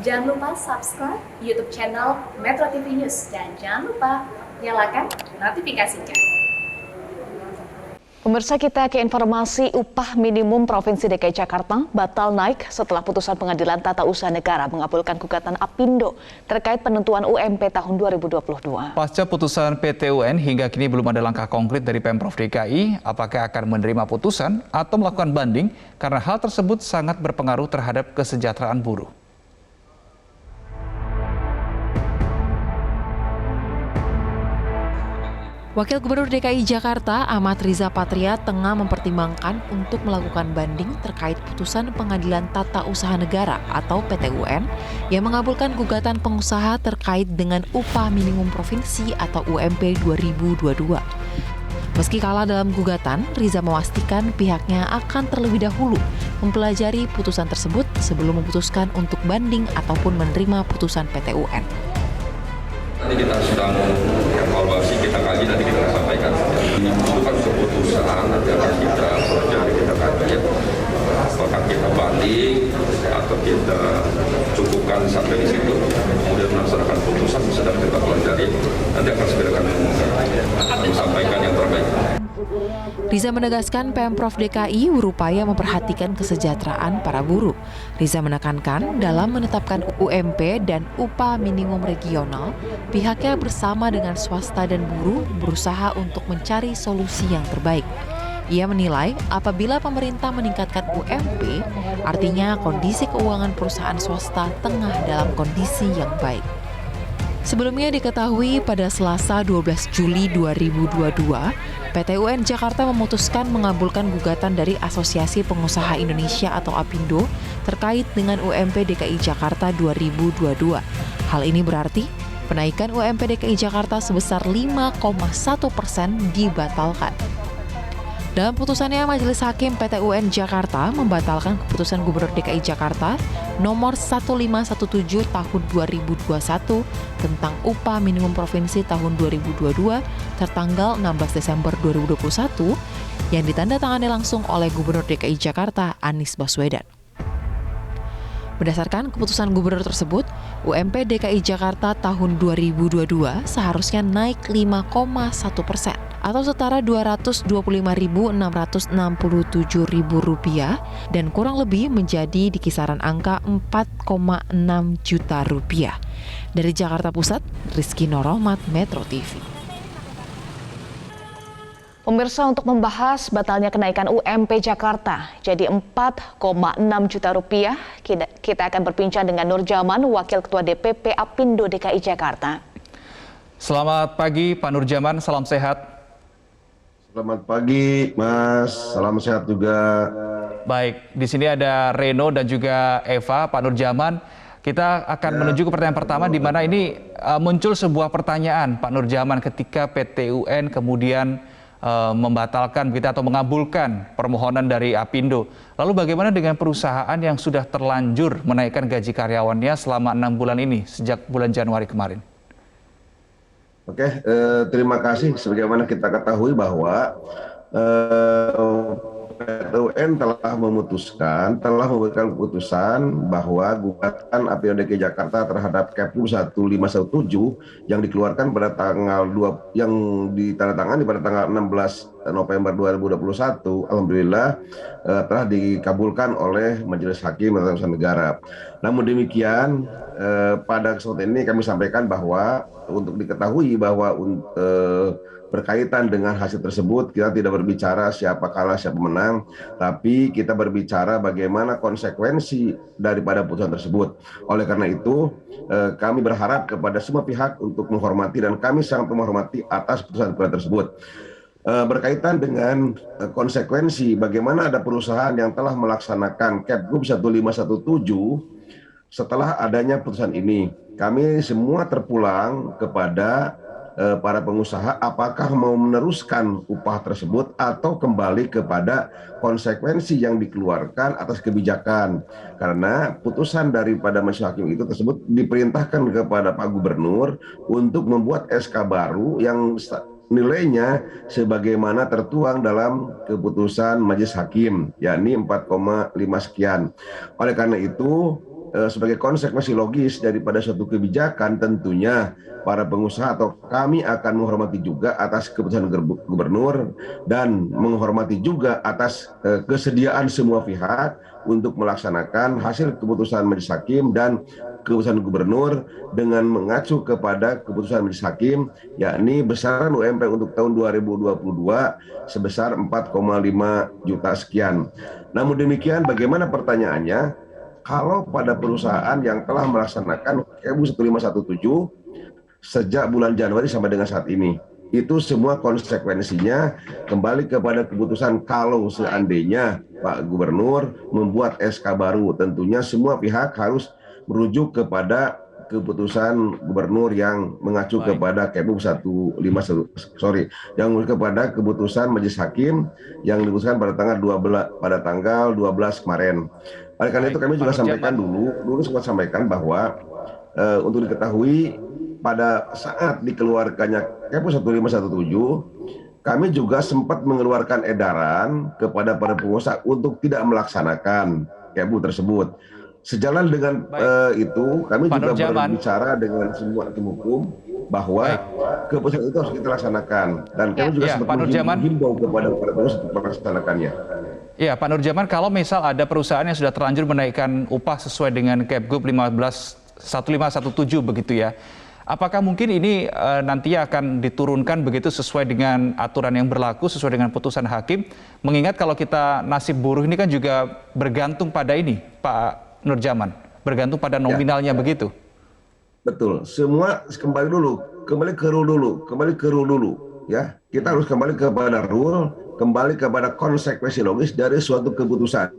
Jangan lupa subscribe YouTube channel Metro TV News dan jangan lupa nyalakan notifikasinya. Pemirsa, kita ke informasi upah minimum Provinsi DKI Jakarta batal naik setelah putusan Pengadilan Tata Usaha Negara mengabulkan gugatan Apindo terkait penentuan UMP tahun 2022. Pasca putusan PT UN, hingga kini belum ada langkah konkret dari Pemprov DKI apakah akan menerima putusan atau melakukan banding karena hal tersebut sangat berpengaruh terhadap kesejahteraan buruh. Wakil Gubernur DKI Jakarta, Ahmad Riza Patria, tengah mempertimbangkan untuk melakukan banding terkait putusan Pengadilan Tata Usaha Negara atau PT UN yang mengabulkan gugatan pengusaha terkait dengan upah minimum provinsi atau UMP 2022. Meski kalah dalam gugatan, Riza memastikan pihaknya akan terlebih dahulu mempelajari putusan tersebut sebelum memutuskan untuk banding ataupun menerima putusan PT UN. Nanti kita sedang evaluasi, kita kaji, nanti kita sampaikan. Itu kan keputusan, nanti akan kita pelajari, kita kaji. Apakah kita banding atau kita cukupkan sampai di situ, kemudian melaksanakan putusan sedang kita pelajari. Nanti akan segera kami sampaikan yang terbaik. Riza menegaskan Pemprov DKI berupaya memperhatikan kesejahteraan para buruh. Riza menekankan dalam menetapkan UMP dan upah minimum regional, pihaknya bersama dengan swasta dan buruh berusaha untuk mencari solusi yang terbaik. Ia menilai apabila pemerintah meningkatkan UMP, artinya kondisi keuangan perusahaan swasta tengah dalam kondisi yang baik. Sebelumnya diketahui pada Selasa 12 Juli 2022, PT UN Jakarta memutuskan mengabulkan gugatan dari Asosiasi Pengusaha Indonesia atau Apindo terkait dengan UMP DKI Jakarta 2022. Hal ini berarti penaikan UMP DKI Jakarta sebesar 5,1% dibatalkan. Dalam putusannya, Majelis Hakim PT UN Jakarta membatalkan keputusan Gubernur DKI Jakarta nomor 1517 tahun 2021 tentang upah minimum provinsi tahun 2022 tertanggal 16 Desember 2021 yang ditandatangani langsung oleh Gubernur DKI Jakarta Anies Baswedan. Berdasarkan keputusan gubernur tersebut, UMP DKI Jakarta tahun 2022 seharusnya naik 5,1% atau setara Rp225.667.000 dan kurang lebih menjadi di kisaran angka Rp4,6 juta. Dari Jakarta Pusat, Rizky Norohmat, Metro TV. Pemirsa, untuk membahas batalnya kenaikan UMP Jakarta jadi Rp4,6 juta, kita akan berbincang dengan Nur Jaman, Wakil Ketua DPP Apindo DKI Jakarta. Selamat pagi Pak Nur Jaman, salam sehat. Selamat pagi Mas, salam sehat juga. Baik, di sini ada Reno dan juga Eva. Pak Nur Jaman, kita akan menuju ke pertanyaan pertama di mana ini muncul sebuah pertanyaan Pak Nur Jaman ketika PT UN kemudian membatalkan atau mengabulkan permohonan dari Apindo. Lalu bagaimana dengan perusahaan yang sudah terlanjur menaikkan gaji karyawannya selama 6 bulan ini sejak bulan Januari kemarin? Oke, terima kasih. Sebagaimana kita ketahui bahwa PT UN telah memberikan keputusan bahwa gugatan Apindo DKI Jakarta terhadap Keplu 1517 yang dikeluarkan pada tanggal 2 yang ditandatangani pada tanggal 16 November 2021, alhamdulillah telah dikabulkan oleh Majelis Hakim Tata Usaha Negara. Namun demikian, pada kesempatan ini kami sampaikan bahwa untuk diketahui bahwa berkaitan dengan hasil tersebut, kita tidak berbicara siapa kalah, siapa menang, tapi kita berbicara bagaimana konsekuensi daripada putusan tersebut. Oleh karena itu, kami berharap kepada semua pihak untuk menghormati, dan kami sangat menghormati atas putusan tersebut. Berkaitan dengan konsekuensi bagaimana ada perusahaan yang telah melaksanakan Kepgub 1517 setelah adanya putusan ini, kami semua terpulang kepada para pengusaha apakah mau meneruskan upah tersebut atau kembali kepada konsekuensi yang dikeluarkan atas kebijakan. Karena putusan daripada Majelis Hakim itu tersebut diperintahkan kepada Pak Gubernur untuk membuat SK baru yang nilainya sebagaimana tertuang dalam keputusan Majelis Hakim, yakni 4,5 sekian. Oleh karena itu sebagai konsekuensi logis daripada suatu kebijakan, tentunya para pengusaha atau kami akan menghormati juga atas keputusan gubernur dan menghormati juga atas kesediaan semua pihak untuk melaksanakan hasil keputusan Majelis Hakim dan keputusan gubernur dengan mengacu kepada keputusan Majelis Hakim, yakni besaran UMP untuk tahun 2022 sebesar 4,5 juta sekian. Namun demikian, bagaimana pertanyaannya? Kalau pada perusahaan yang telah melaksanakan KEU 1517 sejak bulan Januari sampai dengan saat ini, itu semua konsekuensinya kembali kepada keputusan kalau seandainya Pak Gubernur membuat SK baru, tentunya semua pihak harus merujuk kepada keputusan gubernur yang mengacu kepada KEU 151, yang kepada keputusan Majelis Hakim yang diputuskan pada tanggal 12 kemarin. Oleh karena itu kami juga sampaikan dulu sempat sampaikan bahwa untuk diketahui pada saat dikeluarkannya KEU 1517, kami juga sempat mengeluarkan edaran kepada para pengusaha untuk tidak melaksanakan KEU tersebut. Sejalan dengan itu, kami juga berbicara dengan semua tim hukum bahwa keputusan itu harus kita laksanakan, dan kami juga sempat menghimbau kepada para pengusaha untuk melaksanakannya. Ya, Pak Nurjaman, kalau misal ada perusahaan yang sudah terlanjur menaikkan upah sesuai dengan Kepgub 1517 begitu ya, apakah mungkin ini nantinya akan diturunkan begitu sesuai dengan aturan yang berlaku, sesuai dengan putusan hakim? Mengingat kalau kita nasib buruh ini kan juga bergantung pada ini, Pak Nurjaman, bergantung pada nominalnya begitu. Betul, semua kembali ke rule dulu, ya. Kita harus kembali kepada rule, kembali kepada konsekuensi logis dari suatu keputusan,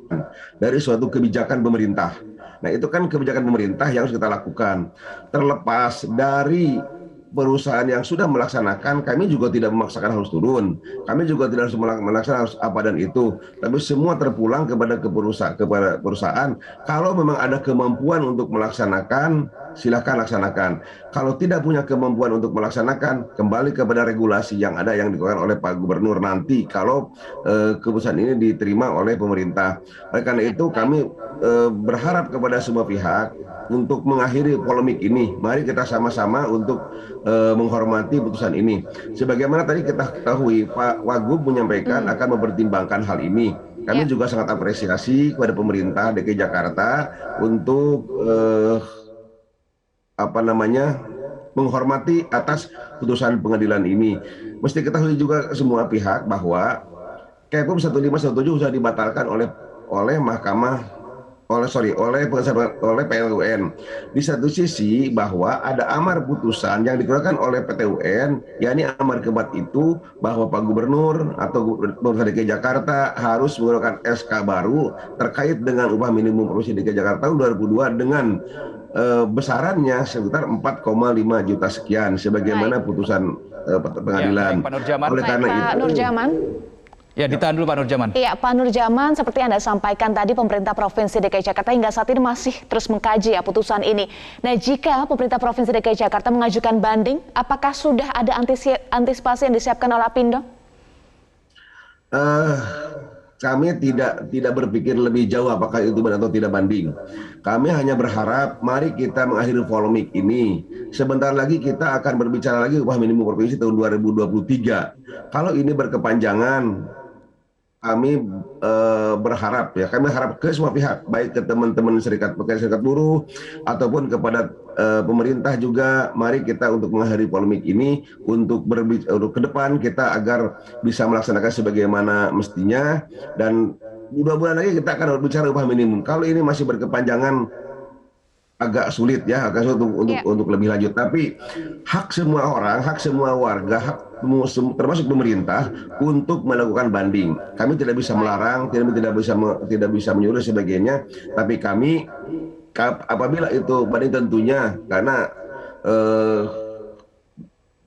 dari suatu kebijakan pemerintah. Nah, itu kan kebijakan pemerintah yang harus kita lakukan. Terlepas dari perusahaan yang sudah melaksanakan, kami juga tidak memaksakan harus turun. Kami juga tidak harus melaksanakan harus apa dan itu. Tapi semua terpulang kepada perusahaan. Kalau memang ada kemampuan untuk melaksanakan, silakan laksanakan. Kalau tidak punya kemampuan untuk melaksanakan, kembali kepada regulasi yang ada yang dikeluarkan oleh Pak Gubernur nanti kalau keputusan ini diterima oleh pemerintah. Oleh karena itu kami berharap kepada semua pihak untuk mengakhiri polemik ini. Mari kita sama-sama untuk menghormati putusan ini. Sebagaimana tadi kita ketahui, Pak Wagub menyampaikan akan mempertimbangkan hal ini. Kami juga sangat apresiasi kepada pemerintah DKI Jakarta untuk menghormati atas putusan pengadilan ini. Mesti ketahui juga semua pihak bahwa KEU 1517 sudah dibatalkan oleh PT UN. Di satu sisi bahwa ada amar putusan yang dikeluarkan oleh PT UN, yakni amar keempat itu bahwa Pak Gubernur atau Gubernur DKI Jakarta harus mengeluarkan SK baru terkait dengan upah minimum provinsi DKI Jakarta tahun 2002 dengan besarannya sekitar 4,5 juta sekian sebagaimana putusan pengadilan. Oleh karena itu, Pak Nurjaman. Ya, ditahan dulu Pak Nurjaman. Iya, Pak Nurjaman, seperti Anda sampaikan tadi, pemerintah Provinsi DKI Jakarta hingga saat ini masih terus mengkaji ya putusan ini. Nah, jika pemerintah Provinsi DKI Jakarta mengajukan banding, apakah sudah ada antisipasi yang disiapkan oleh Apindo? Kami tidak berpikir lebih jauh apakah itu benar atau tidak banding. Kami hanya berharap mari kita mengakhiri polemik ini. Sebentar lagi kita akan berbicara lagi upah minimum provinsi tahun 2023. Kalau ini berkepanjangan, kami berharap ya, kami harap ke semua pihak, baik ke teman-teman serikat pekerja, serikat buruh, ataupun kepada pemerintah juga, mari kita untuk mengakhiri polemik ini, untuk ke depan kita agar bisa melaksanakan sebagaimana mestinya, dan 2 bulan lagi kita akan berbicara upah minimum. Kalau ini masih berkepanjangan, agak sulit ya, untuk lebih lanjut. Tapi hak semua orang, hak semua warga, termasuk pemerintah untuk melakukan banding. Kami tidak bisa melarang, tidak bisa menyuruh sebagainya. Tapi kami apabila itu banding tentunya, karena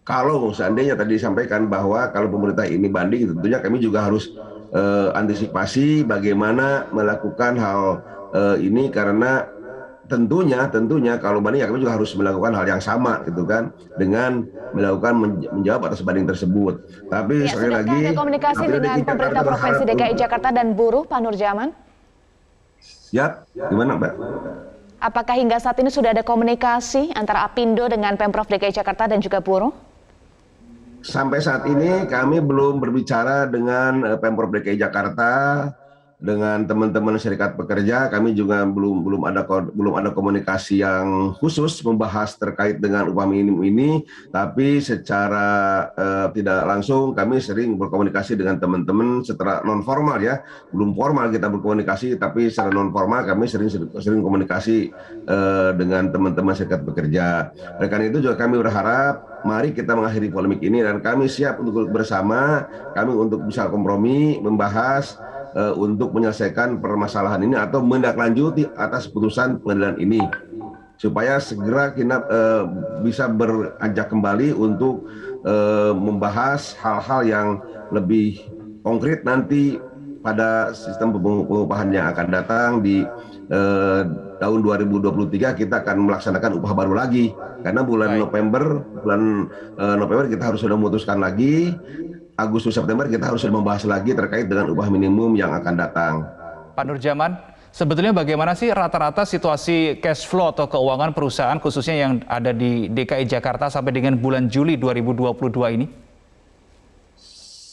kalau seandainya tadi disampaikan bahwa kalau pemerintah ini banding, tentunya kami juga harus antisipasi bagaimana melakukan hal ini, karena tentunya kalau banding ya kami juga harus melakukan hal yang sama gitu kan, dengan melakukan menjawab atas banding tersebut. Tapi ya, sekali lagi ada komunikasi dengan pemerintah Provinsi DKI Jakarta dan buruh, Pak Nurjaman? Siap, gimana Mbak? Apakah hingga saat ini sudah ada komunikasi antara Apindo dengan Pemprov DKI Jakarta dan juga buruh? Sampai saat ini kami belum berbicara dengan Pemprov DKI Jakarta, dengan teman-teman serikat pekerja. Kami juga belum ada komunikasi yang khusus membahas terkait dengan upah minimum ini. Tapi secara tidak langsung kami sering berkomunikasi dengan teman-teman secara non formal ya, belum formal kita berkomunikasi, tapi secara non formal kami sering komunikasi dengan teman-teman serikat pekerja. Oleh karena itu juga kami berharap mari kita mengakhiri polemik ini dan kami siap untuk bersama, kami untuk bisa kompromi, membahas untuk menyelesaikan permasalahan ini atau menindaklanjuti atas putusan pengadilan ini supaya segera kita bisa beranjak kembali untuk membahas hal-hal yang lebih konkret nanti pada sistem pengupahan yang akan datang di tahun 2023. Kita akan melaksanakan upah baru lagi karena bulan November kita harus sudah memutuskan lagi. Agustus September kita harus membahas lagi terkait dengan upah minimum yang akan datang. Pak Nurjaman, sebetulnya bagaimana sih rata-rata situasi cash flow atau keuangan perusahaan khususnya yang ada di DKI Jakarta sampai dengan bulan Juli 2022 ini?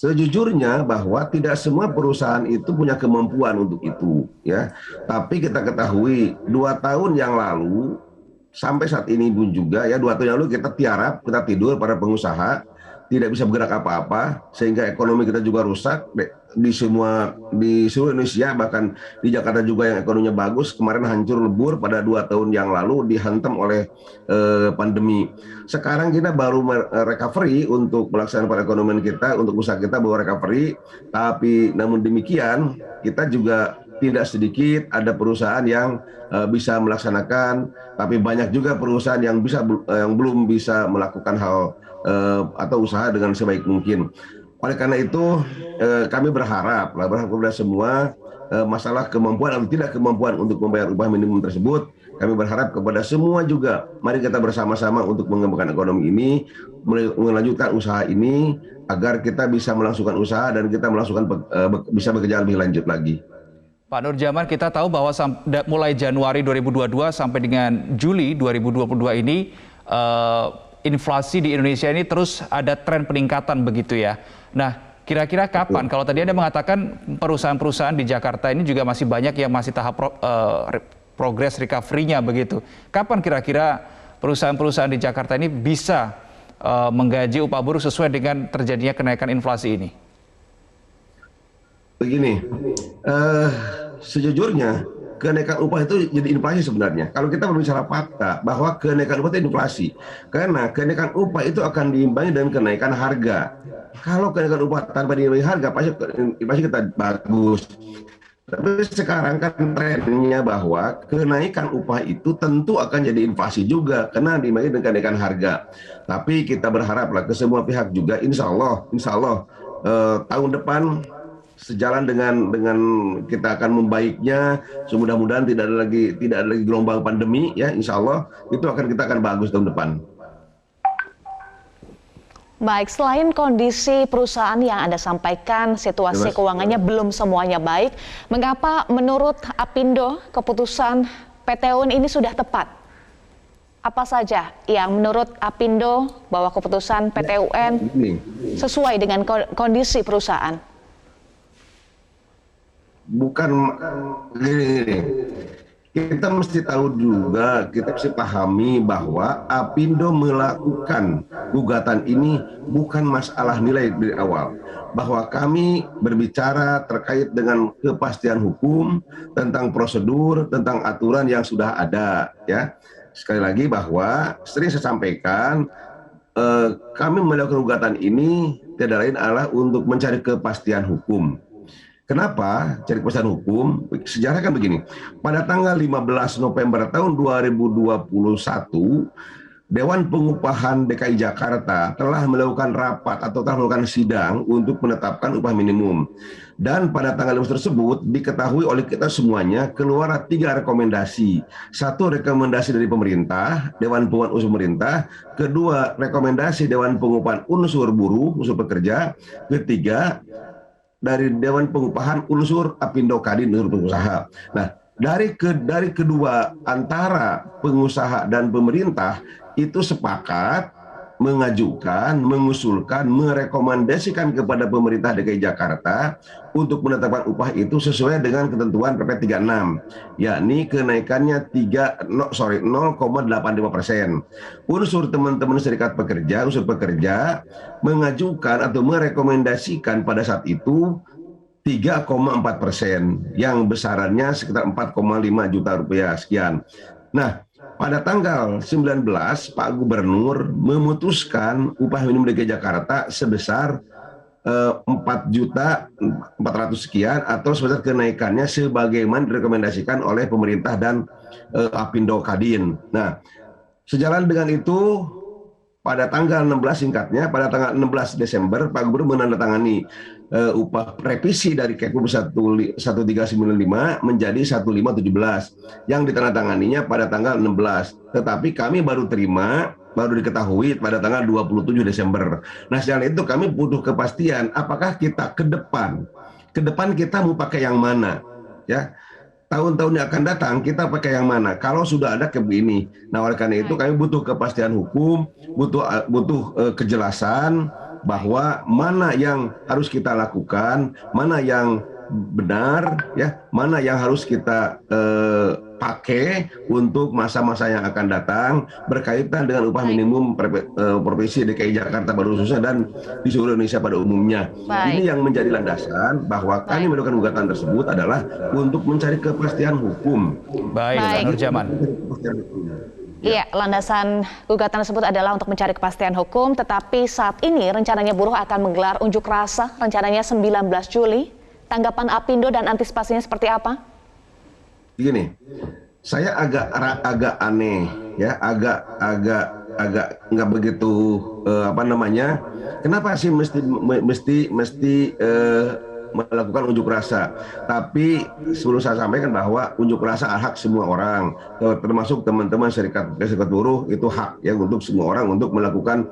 Sejujurnya bahwa tidak semua perusahaan itu punya kemampuan untuk itu, ya. Tapi kita ketahui 2 tahun yang lalu sampai saat ini pun juga ya 2 tahun yang lalu kita tiarap, kita tidur para pengusaha, tidak bisa bergerak apa-apa sehingga ekonomi kita juga rusak di seluruh Indonesia, bahkan di Jakarta juga yang ekonominya bagus kemarin hancur lebur pada 2 tahun yang lalu dihantam oleh pandemi. Sekarang kita baru recovery untuk melaksanakan perekonomian kita, untuk usaha kita baru recovery, tapi namun demikian kita juga tidak sedikit ada perusahaan yang bisa melaksanakan, tapi banyak juga perusahaan yang belum bisa melakukan hal atau usaha dengan sebaik mungkin. Oleh karena itu kami berharap kepada semua masalah kemampuan atau tidak kemampuan untuk membayar upah minimum tersebut, kami berharap kepada semua juga mari kita bersama-sama untuk mengembangkan ekonomi ini, melanjutkan usaha ini agar kita bisa melangsungkan usaha dan kita bisa bekerja lebih lanjut lagi. Pak Nurjaman, kita tahu bahwa mulai Januari 2022 sampai dengan Juli 2022 ini inflasi di Indonesia ini terus ada tren peningkatan begitu ya. Nah, kira-kira kapan? Kalau tadi Anda mengatakan perusahaan-perusahaan di Jakarta ini juga masih banyak yang masih tahap progres recovery-nya begitu. Kapan kira-kira perusahaan-perusahaan di Jakarta ini bisa menggaji upah buruh sesuai dengan terjadinya kenaikan inflasi ini? Begini, sejujurnya kenaikan upah itu jadi inflasi sebenarnya. Kalau kita berbicara fakta bahwa kenaikan upah itu inflasi, karena kenaikan upah itu akan diimbangi dengan kenaikan harga. Kalau kenaikan upah tanpa diimbangi harga, pasti inflasi kita bagus. Tapi sekarang kan trennya bahwa kenaikan upah itu tentu akan jadi inflasi juga karena diimbangi dengan kenaikan harga. Tapi kita berharaplah ke semua pihak juga, insya Allah tahun depan sejalan dengan kita akan membaiknya, semudah-mudahan tidak ada lagi gelombang pandemi ya, insya Allah kita akan bagus tahun depan. Baik, selain kondisi perusahaan yang Anda sampaikan, situasi keuangannya belum semuanya baik, mengapa menurut Apindo keputusan PT UN ini sudah tepat? Apa saja yang menurut Apindo bahwa keputusan PT UN sesuai dengan kondisi perusahaan? Bukan gini. Kita mesti tahu juga, kita mesti pahami bahwa Apindo melakukan gugatan ini bukan masalah nilai dari awal. Bahwa kami berbicara terkait dengan kepastian hukum, tentang prosedur, tentang aturan yang sudah ada. Ya, sekali lagi bahwa sering saya sampaikan, kami melakukan gugatan ini tidak lain adalah untuk mencari kepastian hukum. Kenapa cari kepastian hukum? Sejarah kan begini, pada tanggal 15 November tahun 2021, Dewan Pengupahan DKI Jakarta telah melakukan rapat atau telah melakukan sidang untuk menetapkan upah minimum. Dan pada tanggal 15 tersebut diketahui oleh kita semuanya keluar 3 rekomendasi. 1 rekomendasi dari pemerintah, Dewan Pengupahan unsur pemerintah. 2 rekomendasi Dewan Pengupahan unsur buruh, unsur pekerja. 3 dari Dewan Pengupahan unsur Apindo Kadin unsur pengusaha. Nah, dari kedua antara pengusaha dan pemerintah itu sepakat mengajukan, mengusulkan, merekomendasikan kepada pemerintah DKI Jakarta untuk menetapkan upah itu sesuai dengan ketentuan PP 36, yakni kenaikannya 0,85%. Unsur teman-teman serikat pekerja, unsur pekerja mengajukan atau merekomendasikan pada saat itu 3,4%, yang besarannya sekitar 4,5 juta rupiah sekian. Nah, pada tanggal 19, Pak Gubernur memutuskan upah minimum DKI Jakarta sebesar 4.400.000 sekian, atau sebesar kenaikannya sebagaimana direkomendasikan oleh pemerintah dan Apindo Kadin. Nah, sejalan dengan itu, pada tanggal 16 singkatnya, pada tanggal 16 Desember, Pak Gubernur menandatangani upah revisi dari Keplu 1395 menjadi 1517 yang ditandatanganinya pada tanggal 16. Tetapi kami baru diketahui pada tanggal 27 Desember. Nah, sejalan itu kami butuh kepastian apakah kita ke depan kita mau pakai yang mana, ya. Tahun-tahun yang akan datang kita pakai yang mana kalau sudah ada begini. Nah, oleh karena itu kami butuh kepastian hukum, butuh kejelasan bahwa mana yang harus kita lakukan, mana yang benar, ya, mana yang harus kita pakai untuk masa-masa yang akan datang berkaitan dengan upah minimum provinsi DKI Jakarta pada khususnya dan di seluruh Indonesia pada umumnya. Ini yang menjadi landasan bahwa kami melakukan gugatan tersebut adalah untuk mencari kepastian hukum. Baik, Pak Nurjaman. Iya, landasan gugatan tersebut adalah untuk mencari kepastian hukum, tetapi saat ini rencananya buruh akan menggelar unjuk rasa, rencananya 19 Juli. Tanggapan Apindo dan antisipasinya seperti apa? Begini, saya agak aneh, ya, agak nggak begitu kenapa sih mesti melakukan unjuk rasa. Tapi sebelum saya sampaikan bahwa unjuk rasa hak semua orang, termasuk teman-teman serikat buruh, itu hak ya untuk semua orang untuk melakukan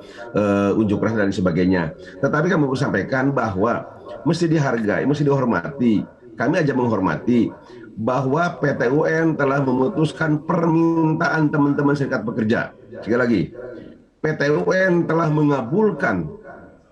unjuk rasa dan sebagainya. Tetapi kami mau sampaikan bahwa mesti dihargai, mesti dihormati. Kami aja menghormati bahwa PT UN telah memutuskan permintaan teman-teman serikat pekerja. Sekali lagi, PT UN telah mengabulkan,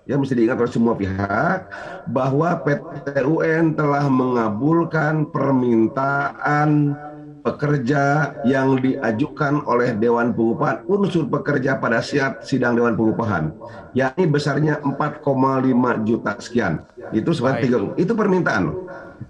ya, mesti diingat oleh semua pihak bahwa PT UN telah mengabulkan permintaan pekerja yang diajukan oleh Dewan Pengupahan unsur pekerja pada saat sidang Dewan Pengupahan, yakni besarnya 4,5 juta sekian. Itu seperti itu permintaan.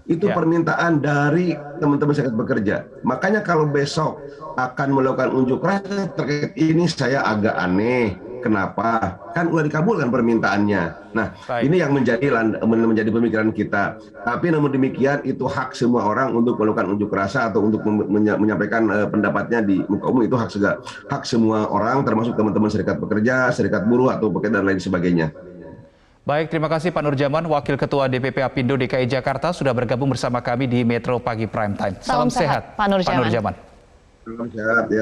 Itu permintaan dari teman-teman serikat pekerja. Makanya kalau besok akan melakukan unjuk rasa terkait ini, saya agak aneh. Kenapa? Kan udah dikabulkan permintaannya. Nah, ini yang menjadi pemikiran kita. Tapi namun demikian itu hak semua orang untuk melakukan unjuk rasa atau untuk menyampaikan pendapatnya di muka umum. Itu hak semua orang, termasuk teman-teman serikat pekerja, serikat buruh atau pekerja dan lain sebagainya. Baik, terima kasih Pak Nurjaman, Wakil Ketua DPP Apindo DKI Jakarta sudah bergabung bersama kami di Metro Pagi Prime Time. Salam sehat, Pak Nurjaman. Salam sehat, ya.